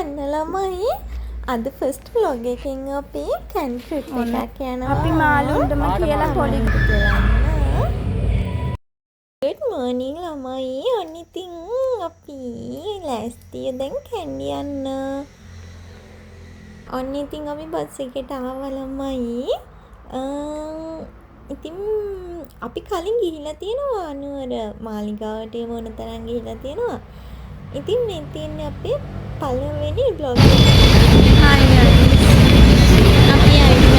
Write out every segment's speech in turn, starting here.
ඔන්න ළමයි අද ෆස්ට් vlog එකෙන් අපි කැන් ට්‍රිප් එකක් යනවා. අපි මාළුන්ටම කියලා පොඩි good morning ළමයි. ඔන්න ඉතින් අපි ලෑස්තිය දැන් කැන්ඩි යන්න. ඔන්න ඉතින් අපි බස් එකට ආවා ළමයි. ඉතින් අපි කලින් ගිහිලා තියෙනවා අනුවර මාලිගාවට මොන තරම් ගිහිලා තියෙනවා. ඉතින් මේ තියෙන්නේ අපේ පළවෙනි vlog එක. හායි අපි ආයේ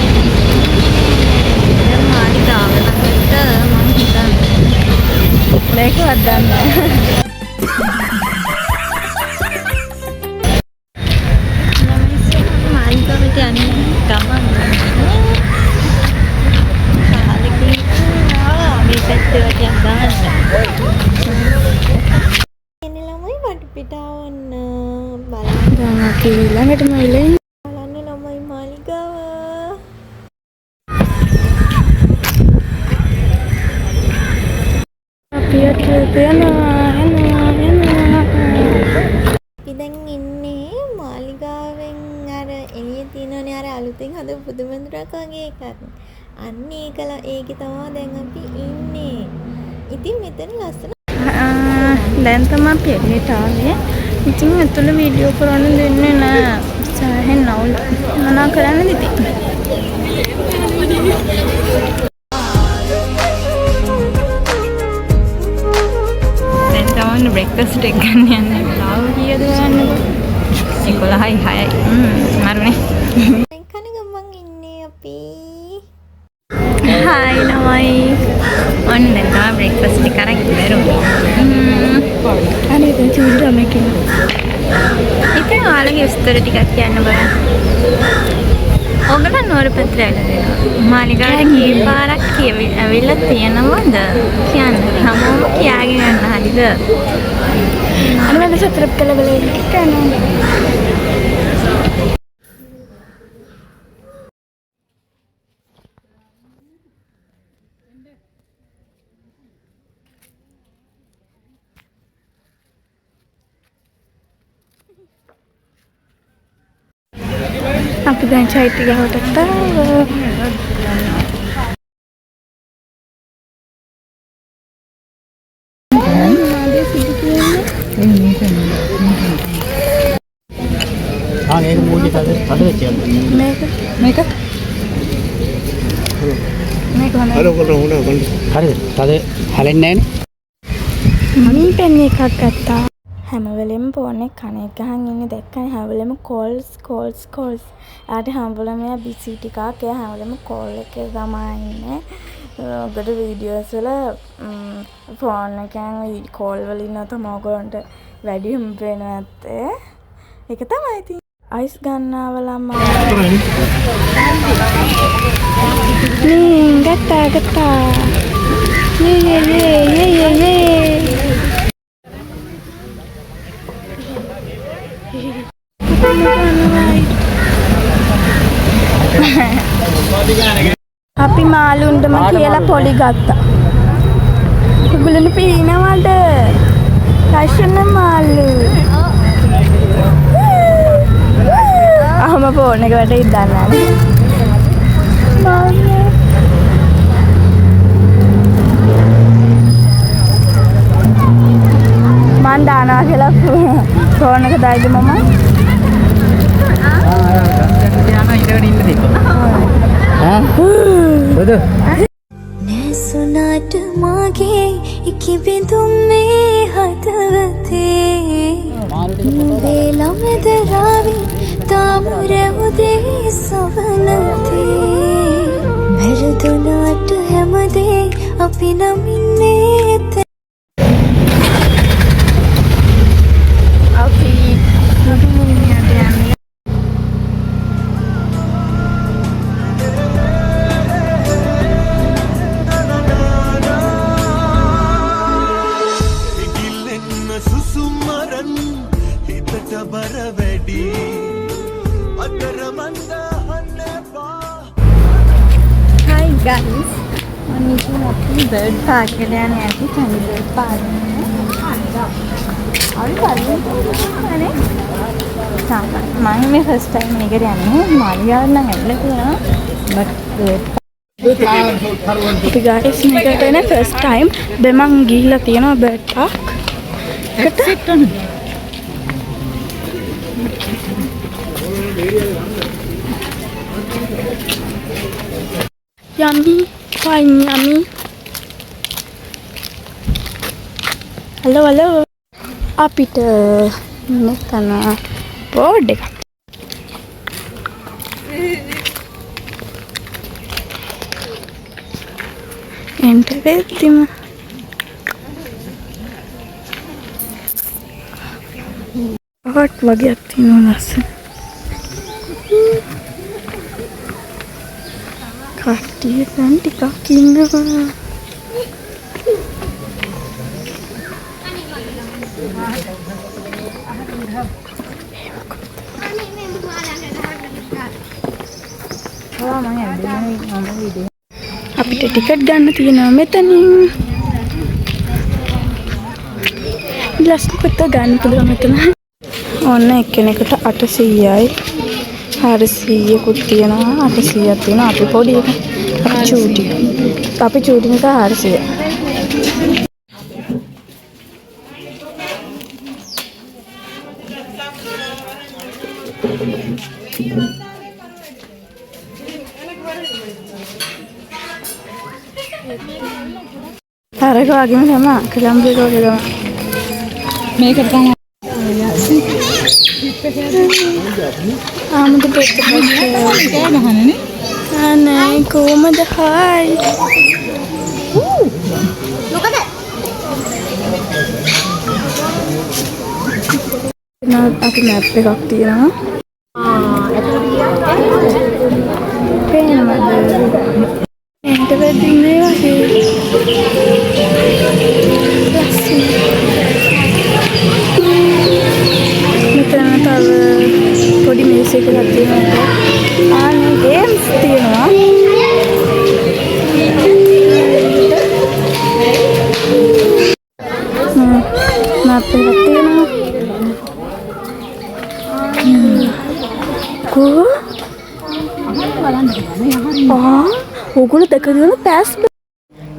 මාලිගාවට මම හිතන්නේ මේකවත් දන්නේ මාලිගාවට යන්නේ ගමන් ළඟට මයිලෙන් බලන්න ළමයි මාලිගාව. අපි දැන් ඉන්නේ මාලිගාවෙන් අර එළියේ තියෙනනේ අර අලුතෙන් හදපු බුදුමන්දිරයක් වගේ එකක්. අන්න ඒකේ තමයි දැන් අපි ඉන්නේ. ඉතින් මෙතන ලස්සන දැන් තමයි පිළිවෙලට ආවේ. ඉතින් අතල වීඩියෝ කරන්න දෙන්නේ නැහැ. සෑහෙන නවුල් මොනා කරන්නද ඉතින්? දැන් තමයි බ්‍රෙක්ෆාස්ට් එක ගන්න යන්නේ. ලාව කීයද ගන්නකො? 11යි 6යි. මරුනේ. කන ගමන් ඉන්නේ අපි. හායි ළමයි. ඔන්න දැන් තමයි බ්‍රෙක්ෆාස්ට් එක කරන් ඉවරුනේ. අනේ දැන් චූඩි මේකේ. ඉතින් ඔයාලගේ විස්තර ටිකක් කියන්න බලන්න. ඔයගොල්ලෝ නෝරපත්‍රය ඇවිල්ලා මාලිගාවට කී පාරක් ඇවිල්ලා තියෙනවද? කියන්න. හැමෝම කියාගෙන යන්න හරිද? අනුමත සතරප් කළ බලන්න කියනවා. අපි දැන් චෛත්‍ය ගාවට ආවා. මේක මූලික අද මේක හොඳයි. හරිද? තද හැලෙන්නේ නැහනේ. මම පෙන් එකක් ගත්තා. හැම වෙලෙම ෆෝන් එක කන එක ගහන් ඉන්නේ දැක්කනේ හැම වෙලෙම කෝල්ස්. ආට හැම වෙලෙම එයා බිසි ටිකක් එයා හැම වෙලෙම කෝල් එකේ ගමා ඉන්නේ. ඔකට වීඩියෝස් වල ෆෝන් එකෙන් කෝල් වලින් තමයි ඔයගොල්ලන්ට වැඩිම පේනවා ඇත්තේ. ඒක තමයි ඉතින් අයිස් ගන්නව ළමයි. ගත්තා. යේ. අපි මාළුන්ටම කියලා පොඩි ගත්තා. උගලන පීනවද? රෂණ මාළු. අහම ෆෝන් එක වැඩ ඉඳන්නා. මන් දානවා කියලා ෆෝන් එක දායිද මම? නැසුනාට මගේ ඉකිබිඳුම් මේ හදවතේ මුදේ ළමද රාවි තාමුරැවුදේ සවනතේ වැරදුනාට හැමදේ අපි නමින්නේ Hi guys, ini අපි බර්ඩ් පාක් එකට යන ඇති තනි බර්ඩ් පාක්. අර බලන්න මම මේ ෆස්ට් ටයිම් එකට යන්නේ මාලිගාවට නම් ඇවිල්ලා තියෙනවා බට් අපි ගායිස් මේකට එන ෆස්ට් ටයිම් දැන් මං ගිහිල්ලා තියෙනවා බර්ඩ් පාක් එකට යම්මි fine yummy hello අපිට මෙතන බෝඩ් එකක් එන්ටර් වෙද්දිම හොට් වගේක් තියෙනවා ලස්සන කට්ටිය දැන් ටිකක් ඉන්නවා අපිට ටිකට් ගන්න තියෙනවා මෙතනින් ලස්කත් ගන්න පුළුවන් මෙතන ඔන්න එක්කෙනෙකුට 800යි 400කුත් තියෙනවා 800ක් තියෙනවා අපි පොඩි එක අපි චූටි නිසා 400 අරක වගේම තමයි කලම්බික වගේ තමයි මේකට තමයි ආමුද පෙට්ට ගහනනේ අනේ කොහමද හායි මොකද අපි මැප් එකක් තියෙනවා පේනවද එන්ට වෙදින්නේ වගේ මෙතන තව පොඩි මියුසික් එකක් තියෙනවා ආනේ ගේම්ස් තියෙනවා මැප් එකක් තියෙනවා කෝ ඔගොල්ලෝ දැකගෙන පැස්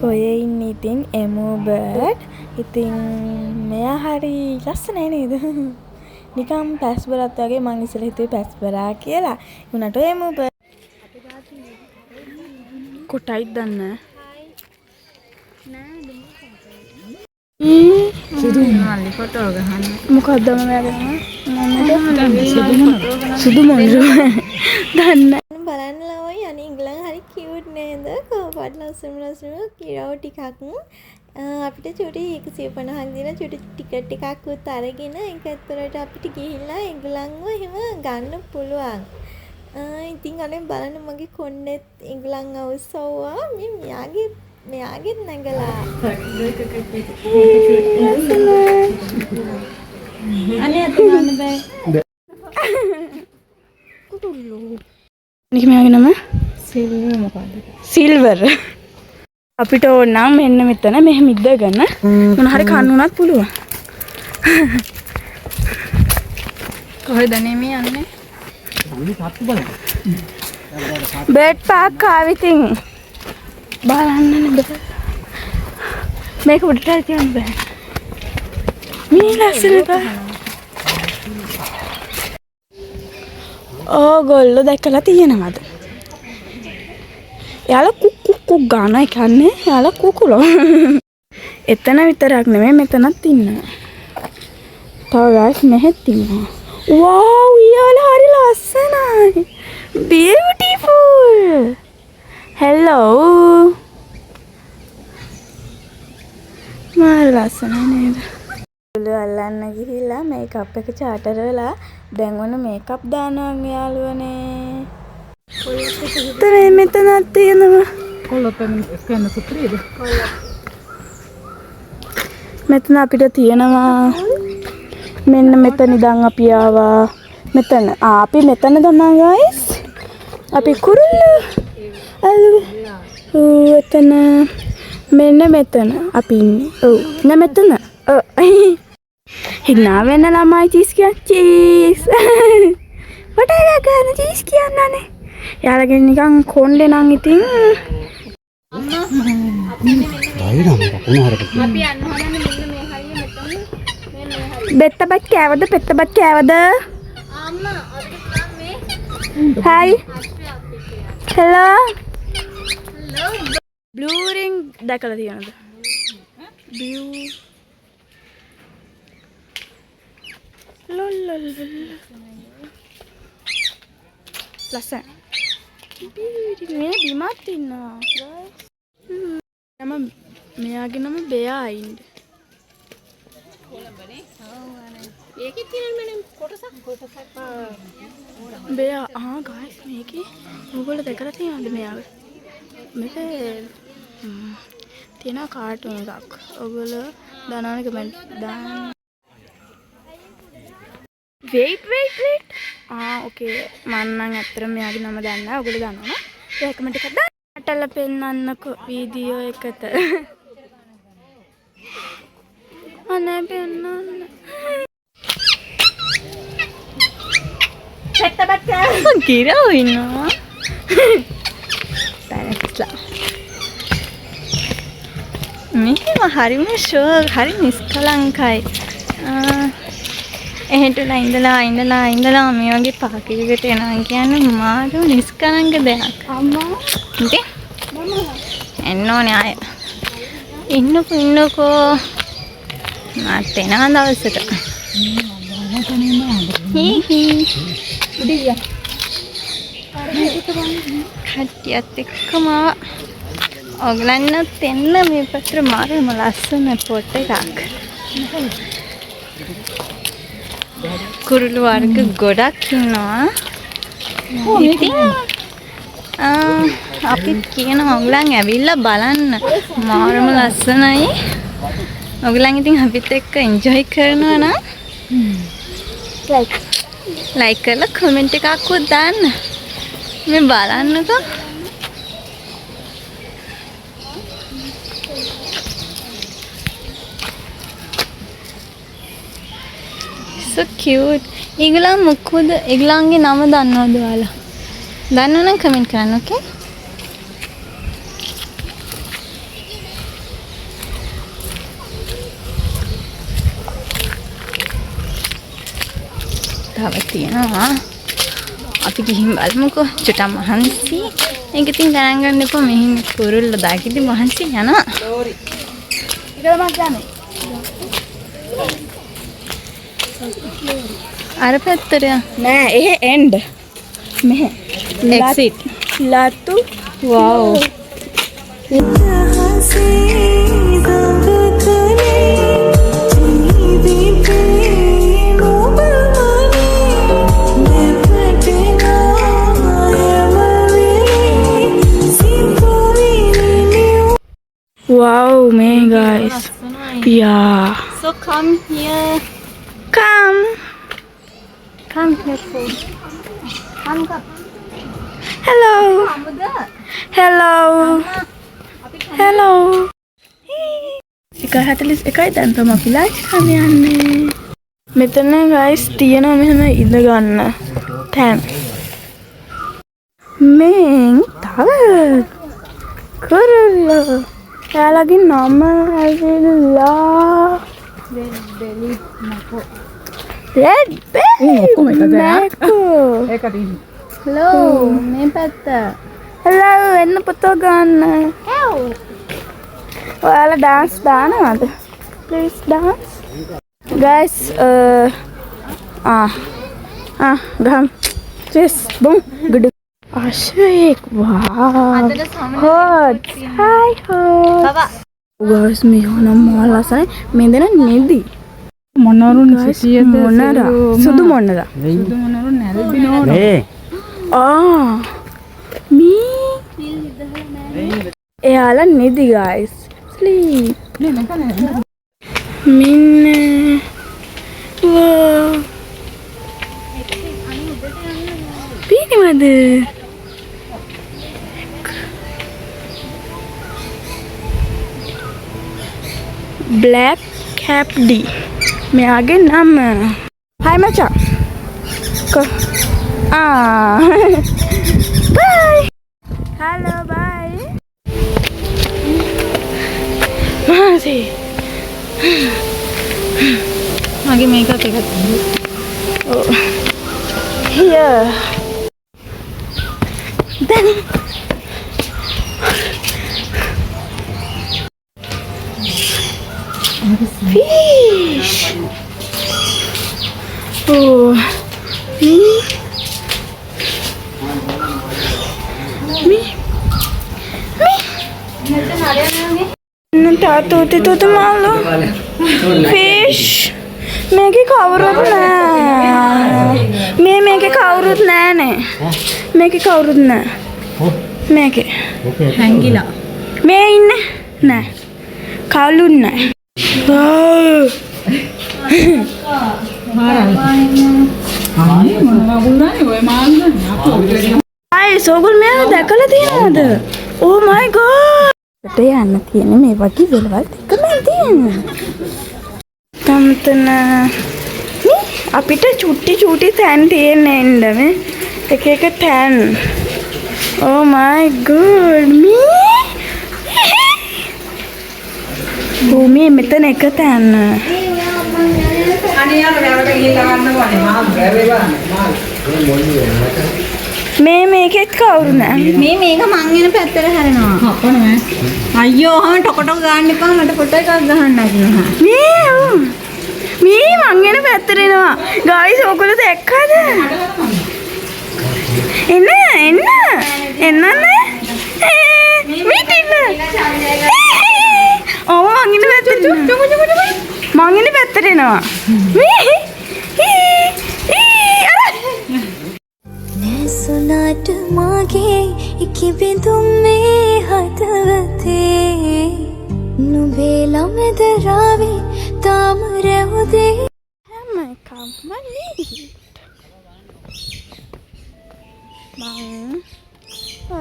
ඔය ඉන්නේ ඉතින් එමු බර්ඩ් ඉතින් මෙයා හරි ලස්සනයි නේද නිකම් පැස් බරත් වගේ මං ඉස්සෙල්ලා හිතුවේ පැස් බරා කියලා උනට ඔය එමු බර්ඩ් කොටයිද දන්නේ සුදු මාළි ෆොටෝ ගහන්න මොකක්ද මම සුදු මොන්ජු දන්න බලන්න ළමයි අනේ ඉංගලන් හරි කියුට් නේද කොහොමද ලස්සන කිරව ටිකක් අපිට චුටි 150ක් දින චුටි ටිකට් එකක් උත් අරගෙන ඒක ඇතුළට අපිට ගිහිල්ලා ඉංගලන්ව එහෙම ගන්න පුළුවන් ඉතින් අනේ බලන්න මගේ කොණ්ඩෙත් ඉංගලන් අවුස්සවුවා මෙයාගේ නැගලා අනේ අතන බෑ නික මෙයාගේ නම සිල්වර් මොකද්ද සිල්වර් අපිට ඕන නම් මෙන්න මෙතන මෙහෙම ඉඳගෙන මොන හරි කන්න උනත් පුළුවන් කොහෙද නෙමෙයි යන්නේ බර්ඩ් පාක් ආවිතින් බලන්නනේ බෑ මේක උඩට තියන්න බෑ මේ ලස්සන බෑ ඕගොල්ලෝ දැකලා තියෙනවද? යාලා කුක් ගාන එකන්නේ යාලා කුකුලෝ. එතන විතරක් නෙමෙයි මෙතනත් ඉන්නවා. තව ගාස් මෙහෙත් ඉන්නවා. වව් යාලා හරි ලස්සනයි. Beautiful. Hello. මාර ලස්සනයි නේද? අල්ලන්න ගිහිල්ලා මේකප් එක චාටර් වෙලා දැන් ඔන්න මේකප් දානවා යාළුවනේ. මෙතනක් තියෙනවා. මෙතන අපිට තියෙනවා මෙන්න මෙතන ඉඳන් අපි ආවා. මෙතන අපි මෙතන තමයි guys. අපි කුරුල්ල. එතන මෙන්න මෙතන අපි ඉන්නේ. ඔව් නේ මෙතන. hina වෙන ළමයි චීස් කියන් චීස් ප්ලීස් කියන්නනේ. යාළුවගේ නිකන් කොණ්ඩේ නම් ඉතින් බයිරම කොහොම හරි අපි යන්න හදන්නේ මෙන්න මේ හරිය මෙතන මෙන්න මේ හරිය. බෙත්තබත් කෑවද? පෙත්තබත් කෑවද? අම්මා අද මේ Hi. Hello. Blue ring දැකලා තියෙනවද? Blue. ලොල්. ලස්සන. මේ බිමත් ඉන්නවා. නම මෙයාගේ නම බෙයා ඉන්න. ඒකේ තියෙන කොටසක් බෙයා guys මේකේ ඔයගොල්ලෝ දැකලා තියෙනවද මෙයාව? මේක තියෙන කාටුන් එකක්. ඔයගොල්ලෝ දානවනේ කමෙන්ට් දාන්න. wait. okay මම නම් ඇත්තටම මෙයාගේ නම දන්නේ නැහැ. ඔයගොල්ලෝ දන්නවනේ. ඒ කමෙන්ට් එකක් දාන්න. අටල පෙන්නන්නකෝ වීඩියෝ එකට. අනේ පෙන්නන්න. පෙත්තබත් කිරෝ ඉන්නවා. පැනස්ලා. මේකම හරිම ෂෝ හරි නිස්කලංකයි. එහෙටලා ඉඳලා මේ වගේ පාකියකට එනවා කියන්නේ මාරු නිස්කලංක දෙයක්. අම්මා ඉතින් එන්නෝනේ ආය. ඉන්නකෝ මට එනවා දවසට. කට්ටියත් එක්කම ඔයගලන්වත් එන්න මේ පැත්තට මාරුම ලස්සන පොට් එකක්. කුරුළු වර්ග ගොඩක් ඉන්නවා. ඉතින් අපි කියන ඔයගලන් ඇවිල්ලා බලන්න මාරුම ලස්සනයි. ඔයගලන් ඉතින් අපිත් එක්ක එන්ජොයි කරනවා නම් ලයික් කරලා කමෙන්ට් එකක් දාන්න. මේ බලන්නකෝ. so cute. ඒගොල්ලන් මොකද ඒගොල්ලන්ගේ නම දන්නවද ඔයාලා? දන්නවනම් කමෙන්ට් කරන්න ඕකේ? තව තියෙනවා. අපි ගිහින් බලමුකෝ. චුට්ටක් මහන්සි. ඒක ඉතින් ගණන් ගන්න එපා. මෙහින් කුරුල්ල දාකිදි මහන්සි යනවා. ඒක මම ගන්නේ. අර පැත්තට නෑ එහෙ එන්ඩ් මෙහෙ exit ලතු wow wow man guys yeah so come here. come here food. come hello එකයි 41යි දැන් තමයි අපි ලයිට් ගන්න යන්නේ. මෙතන guys තියෙනවා මෙහෙම ඉඳ ගන්න තැන්. මෙන් තව කුරුල්ල. එයාලගේ නම ඇවිල්ලා red belly hello මේ පැත්ත hello එන්න පුතෝ ගන්න. ඔයාලා dance දානවද? please dance guys ගම් just boom good ashik wow hot hi hot baba guys මේවන මොලසනේ මේ දෙන නෙදි මොනරුන් සිටියද මොනර සුදු මොනර නැරදිනෝ නේ මේ එයාලා නෙදි guys sleep මින්න පිනිවද black cap D මෙයාගේ නම hi මචං bye. Hello, bye. Masi. මගේ මේකත් එකක් Oh. Here. Then. Fish. Oh. Me. Tatu malu. Fish. මේකේ කවුරුත් නෑ. මේකේ කවුරුත් නෑනේ. මේකේ කවුරුත් නෑ. මේකේ. හැංගිලා. මේ ඉන්නේ නෑ. කවුරුත් නෑ. අය සෝගල් මෙයා දැකලා තියෙනවද? Oh my god. ඒත් යන්න තියෙන්නේ මේ වගේ වෙලවල් එකම තියෙන්නේ. තමතන අපිට චුටි තැන් තියෙන්න එන්න මේ එක තැන්. Oh my god මේ මෙතන එක තැන්. මේ මේකෙත් කවුරු නෑ. මේ මේක මං එන පැත්තට හැරෙනවා. හපනවා. අයියෝ ඔහම ටොකටොක ගන්න එපා මට ෆොටෝ එකක් ගහන්න කියලා. මේ මං එන පැත්තට එනවා. ගායිස් ඔයගොල්ලෝ දැක්කද? එන්න එන්නනේ. මීට ඉන්න. ඔව් මං ඉන්න පැත්තට. මං ඉන්න පැත්තට එනවා. නැසුණාට මාගේ ඉකිබිඳුම් මේ හදවතේ නුඹේ ළමද රාවේ තාම රැවුදේ හැම එකම මං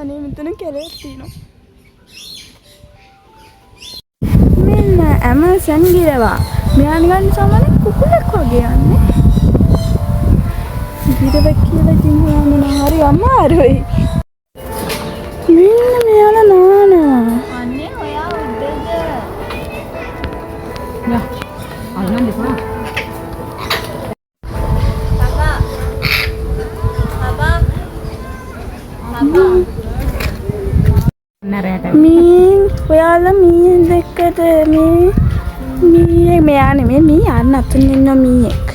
අනේ මෙතන කෙලෙක් තියෙනවා. මෙන්න ඇමසන් ගිරවා. මෙයා නිකන් සමහර කුකුලෙක් වගේ යන්නේ. ගිරවක් කියලා ඉතින් හොයන්න හරි අමාරුයි. මෙන්න මෙයාලා නානවා. අනේ ඔයා උඩද? යා. අල්ලන්න එපා. නරයට. මේ ඔයාලා මී දැක්කද මේ මෙයා නෙමෙයි මේ අන්න අතන ඉන්න මීයක්.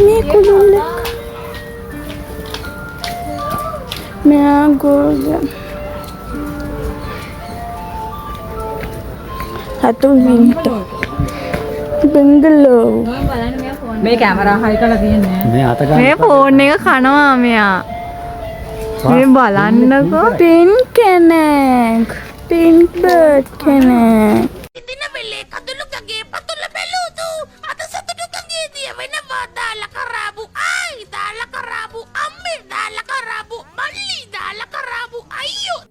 මේ කුළුල්ලෙක්. මෙයා ගෝල්ඩන්. හතු වින්ට. බෙන්ගලෝ. මේ කැමරා හයි කරලා තියන්නේ. මේ අත ගන්න. මේ ෆෝන් එක කනවා මෙයා. මේ බලන්නකෝ. පින්ක් කෙනෙක්. පින්ක් බර්ඩ් කෙනෙක්. දින වෙලේ කඳුළු ගගේ පතුල බැලූතු අත සතුටු ගගේ දිය වෙනවා දාලා කරාබු ආයි දාලා කරාබු අම්මේ දාලා කරාබු මල්ලි දාලා කරාබු අයියෝ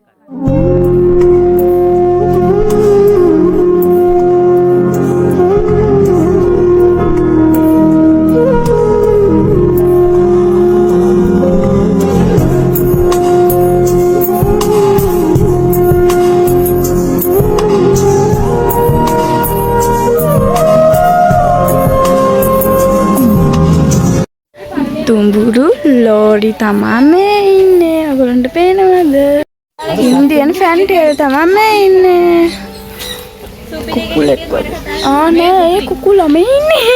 තුඹුරු ලෝරි තමා මේ ඉන්නේ. ඔයගොල්ලන්ට පේනවද? ඉන්දියන් ෆැන්ටේල් තමා මේ ඉන්නේ. කුකුලෙක් වගේ. නේ ඒ කුකුලා මේ ඉන්නේ.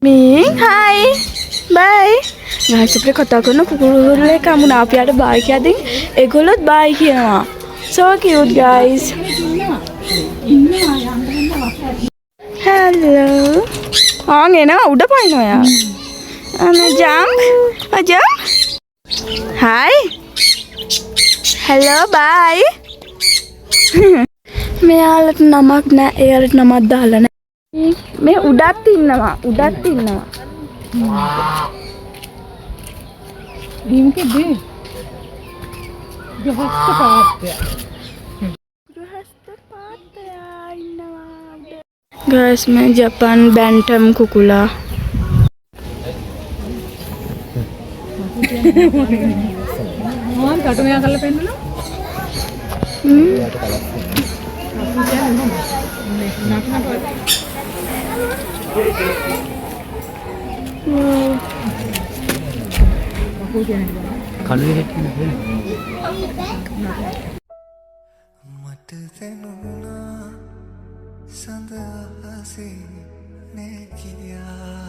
මේ හයි බයි. ගායිස් අපිට කතා කරන කුකුලෙක් හමුණා. අපි යාට බයි කියද්දි ඒගොල්ලොත් බයි කියනවා. So cute guys. Hello. එනවා උඩ පයින්නවා යා. jump. Hi. Hello, bye. මෙයාලට නමක් නෑ. එයාලට නමක් දාලා නෑ. මේ උඩත් ඉන්නවා. දීමකේ දේ. ගහස්ත පාත්‍ය. ඉන්නවා. Guys, मैं जापान बैंटम कुकुला මොකක්ද කටු මෙයා කරලා පෙන්නනවා? කළුවේ හිටින්නේ මට දැනුණා සඳ අහසේ නේ කියා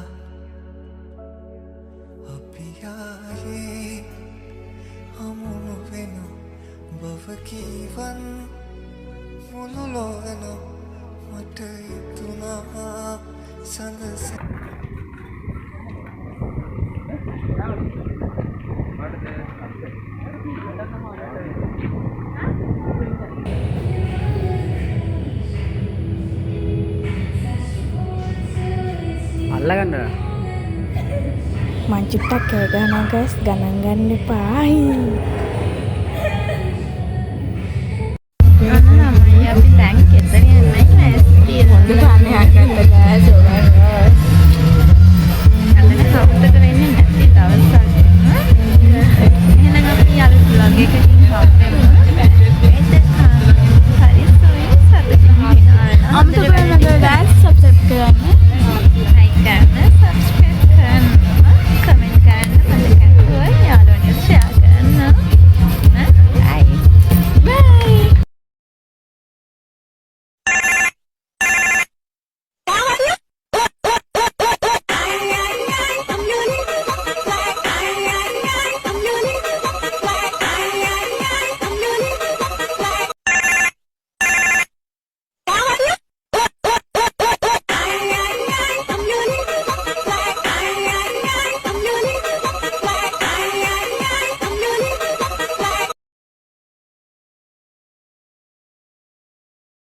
අපි ආයේ හමුණු වෙන බව කීවන් මුළු ලෝකන මට හිතුණා සඳ අල්ලගන්න මං චුට්ටක් කෑ ගහනවා ගස් ගණන් ගන්න එපා.